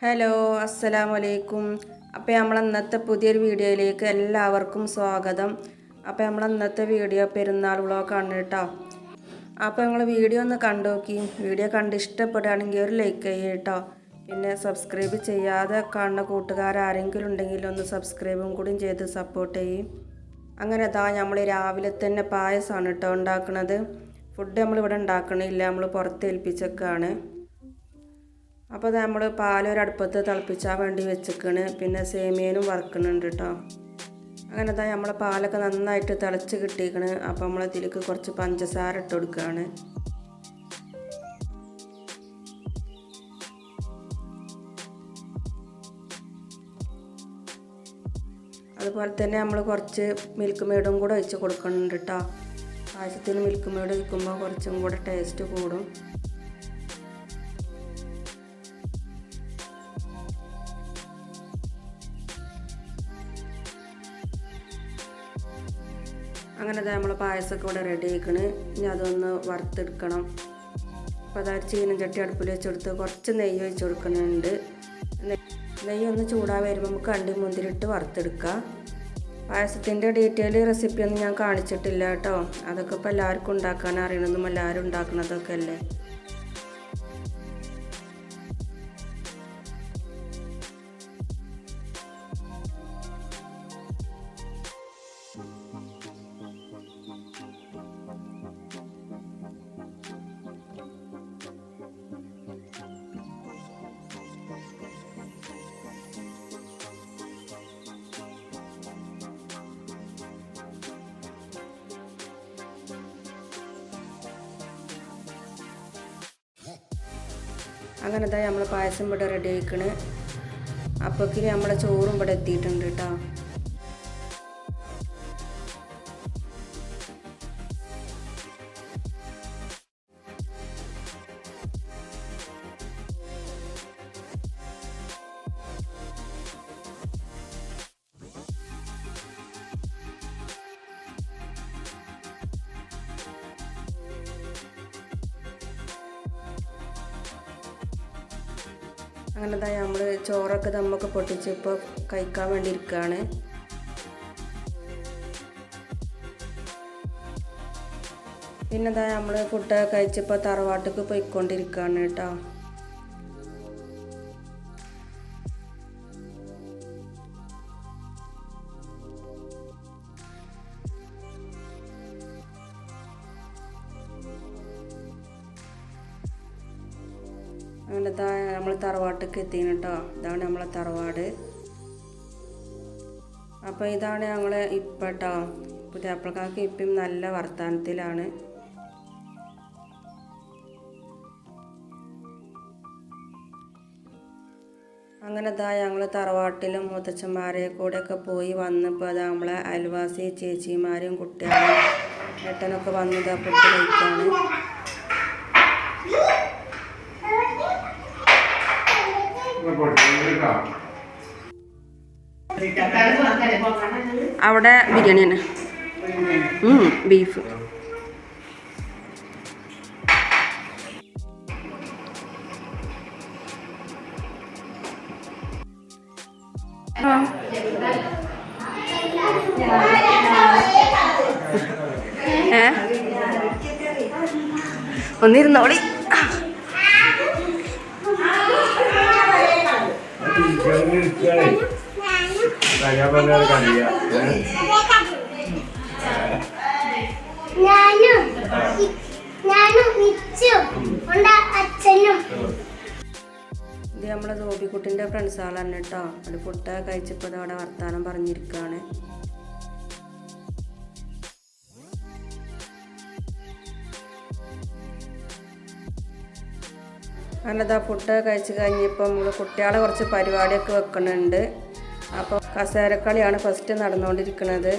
Hello അസ്സലാമു അലൈക്കും. അപ്പോൾ നമ്മൾ ഇന്നത്തെ പുതിയൊരു വീഡിയോയിലേക്ക് എല്ലാവർക്കും സ്വാഗതം. അപ്പോൾ നമ്മൾ ഇന്നത്തെ വീഡിയോ പെരുന്നാൾ വ്ളോഗാണ് കേട്ടോ. അപ്പോൾ നിങ്ങൾ വീഡിയോ ഒന്ന് കണ്ടു നോക്കി. വീഡിയോ കണ്ട് ഇഷ്ടപ്പെടുകയാണെങ്കിൽ ഒരു ലൈക്ക് ചെയ്യുക കേട്ടോ. പിന്നെ സബ്സ്ക്രൈബ് ചെയ്യാതെ കാണുന്ന കൂട്ടുകാരെങ്കിലും ഉണ്ടെങ്കിൽ ഒന്ന് സബ്സ്ക്രൈബും കൂടി ചെയ്ത് സപ്പോർട്ട് ചെയ്യും. അങ്ങനെ നമ്മൾ രാവിലെ തന്നെ പായസമാണ് കേട്ടോ ഉണ്ടാക്കുന്നത്. ഫുഡ് നമ്മളിവിടെ ഉണ്ടാക്കണില്ല, നമ്മൾ പുറത്ത് ഏൽപ്പിച്ചൊക്കെയാണ്. അപ്പോൾ നമ്മൾ പാലൊരടുപ്പത്ത് തിളപ്പിച്ചാൽ വേണ്ടി വെച്ചിക്കണ്. പിന്നെ സേമിയനും വറുക്കുന്നുണ്ട് കേട്ടോ. അങ്ങനെ നമ്മളെ പാലൊക്കെ നന്നായിട്ട് തിളച്ച് കിട്ടിയിരിക്കണ്. അപ്പോൾ നമ്മളതിലേക്ക് കുറച്ച് പഞ്ചസാര ഇട്ട് കൊടുക്കുകയാണ്. അതുപോലെ തന്നെ നമ്മൾ കുറച്ച് മിൽക്ക് മെയ്ഡും കൂടെ ഒഴിച്ച് കൊടുക്കുന്നുണ്ട് കേട്ടോ. പായസത്തിന് മിൽക്ക് മെയ്ഡ് ഒഴിക്കുമ്പോൾ കുറച്ചും കൂടെ ടേസ്റ്റ് കൂടും. അങ്ങനെ നമ്മൾ പായസമൊക്കെ ഇവിടെ റെഡി ആയിക്കണ്. ഇനി അതൊന്ന് വറുത്തെടുക്കണം. അപ്പോൾ ചീനം ചട്ടി അടുപ്പിൽ വെച്ചെടുത്ത് കുറച്ച് നെയ്യ് ഒഴിച്ച് കൊടുക്കുന്നുണ്ട്. നെയ്യ് ഒന്ന് ചൂടായി വരുമ്പോൾ നമുക്ക് അണ്ടി മുന്തിരിട്ട് വറുത്തെടുക്കാം. പായസത്തിൻ്റെ ഡീറ്റെയിൽ റെസിപ്പിയൊന്നും ഞാൻ കാണിച്ചിട്ടില്ല കേട്ടോ. അതൊക്കെ ഇപ്പോൾ എല്ലാവർക്കും ഉണ്ടാക്കാൻ അറിയണമെന്നും എല്ലാവരും ഉണ്ടാക്കുന്നതൊക്കെ അല്ലേ. അങ്ങനെ നമ്മൾ പായസം ഇവിടെ റെഡി ആയിക്കണ്. അപ്പോഴേക്ക് നമ്മളെ ചോറും ഇവിടെ എത്തിയിട്ടുണ്ട് കേട്ടോ. അങ്ങനെ നമ്മൾ ചോറൊക്കെ ദമ്മൊക്കെ പൊട്ടിച്ച് ഇപ്പോൾ കഴിക്കാൻ വേണ്ടി ഇരിക്കുകയാണ്. പിന്നെ നമ്മൾ ഫുഡൊക്കെ കഴിച്ചപ്പോൾ തറവാട്ടിലേക്ക് പോയിക്കൊണ്ടിരിക്കുകയാണ് കേട്ടോ. അങ്ങനെ നമ്മൾ തറവാട്ടിലേക്ക് എത്തിയാണ് കേട്ടോ. ഇതാണ് നമ്മളെ തറവാട്. അപ്പോൾ ഇതാണ് ഞങ്ങൾ ഇപ്പം കേട്ടോ. പുതിയാപ്പിളക്കാർക്ക് ഇപ്പം നല്ല വർത്തമാനത്തിലാണ്. അങ്ങനെ ഞങ്ങൾ തറവാട്ടിലും മുത്തച്ഛന്മാരെ കൂടെയൊക്കെ പോയി വന്നപ്പോൾ നമ്മളെ അയൽവാസി ചേച്ചിമാരും കുട്ടികളും ഏട്ടനൊക്കെ വന്നത് ഫുഡ് കഴിക്കാണ്. അവിടെ ബിരിയാണിയാണ്, ബീഫ്. ഒന്നിരുന്നോളി. ഇത് നമ്മളെ ഗോപിക്കുട്ടിൻ്റെ ഫ്രണ്ട്സുകളാണ് കേട്ടോ. അത് ഫുഡ് കഴിച്ചപ്പോൾ അവിടെ വർത്താനം പറഞ്ഞിരിക്കുകയാണ്. അങ്ങനെ ഫുഡ് കഴിച്ച് കഴിഞ്ഞപ്പോൾ നമ്മൾ കുട്ടികളെ കുറച്ച് പരിപാടിയൊക്കെ വെക്കുന്നുണ്ട്. അപ്പോൾ കസേരക്കളിയാണ് ഫസ്റ്റ് നടന്നുകൊണ്ടിരിക്കുന്നത്.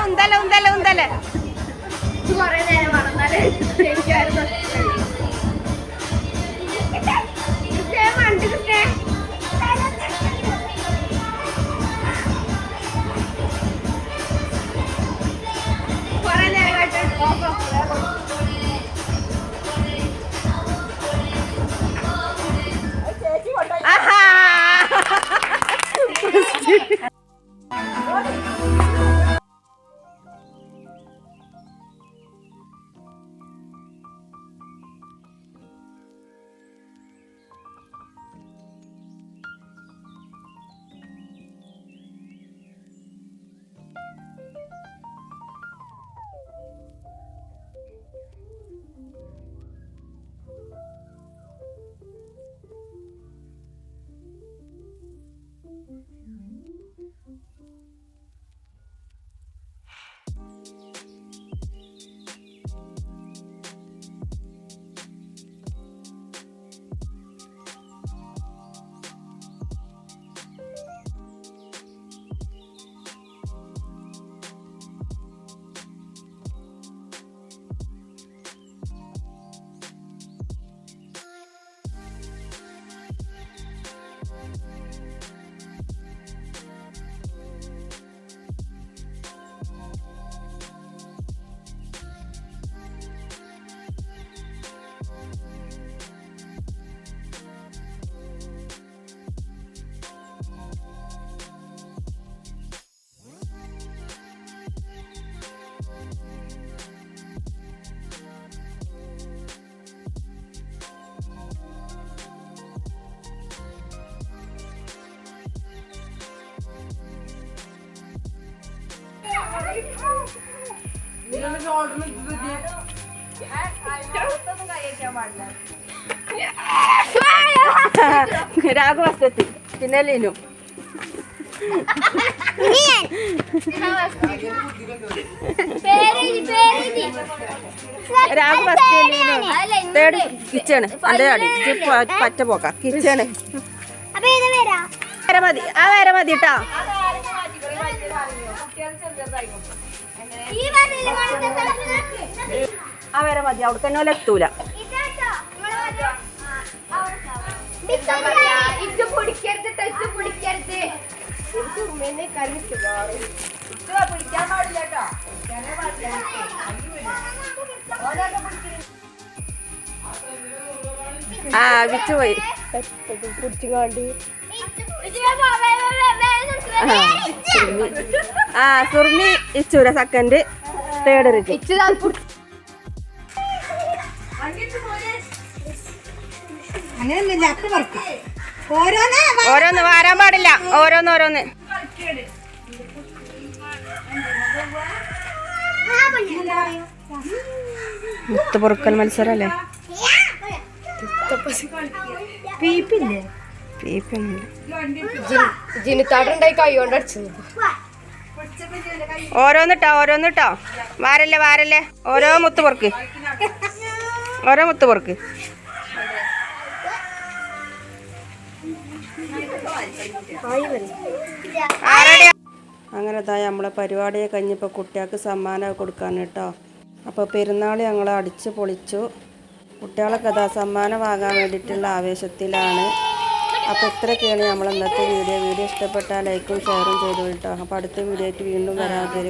ഉന്തല ഉന്തല ഉന്തല കുറെ നേരം വളർന്നാല് ശരിക്കായിരുന്നു കുറെ നേരമായിട്ട് രാഘു വസ്തെത്തി പിന്നെ Leenu Raghu first Leenu third kitchen അന്റെ അടി പറ്റ പോക്ക കിച്ചണ് വരെ മതി ആ വരെ മതി കേട്ടോ ആ വരെ മതി അവിടെ തന്നെ പോലെ എത്തൂല ആ വിച്ചു പോയി കുടിച്ചുകൊണ്ട് ആ സുർമി ഇച്ചൂര സെക്കൻഡ് തേർഡ് റിച്ച് ഓരോന്ന് വാരാൻ പാടില്ല ഓരോന്ന് മുത്തുപൊറുക്കൽ മത്സരല്ലേ ജിനിത്താടുണ്ടായി കൈ കൊണ്ട് അടിച്ചത് ഓരോന്നിട്ടോ വാരല്ലേ ഓരോ മുത്ത് പൊറുക്ക് അങ്ങനെ നമ്മളെ പരിപാടിയെ കഴിഞ്ഞപ്പോൾ കുട്ടികൾക്ക് സമ്മാനം കൊടുക്കാൻ കേട്ടോ. അപ്പോൾ പെരുന്നാൾ ഞങ്ങൾ അടിച്ച് പൊളിച്ചു. കുട്ടികളൊക്കെ സമ്മാനം വാങ്ങാൻ വേണ്ടിയിട്ടുള്ള ആവേശത്തിലാണ്. അപ്പോൾ ഇത്രയൊക്കെയാണ് നമ്മൾ ഇന്നത്തെ വീഡിയോ ഇഷ്ടപ്പെട്ടാൽ ലൈക്കും ഷെയറും ചെയ്തു കേട്ടോ. അപ്പോൾ അടുത്ത വീഡിയോ ആയിട്ട് വീണ്ടും വരാതെ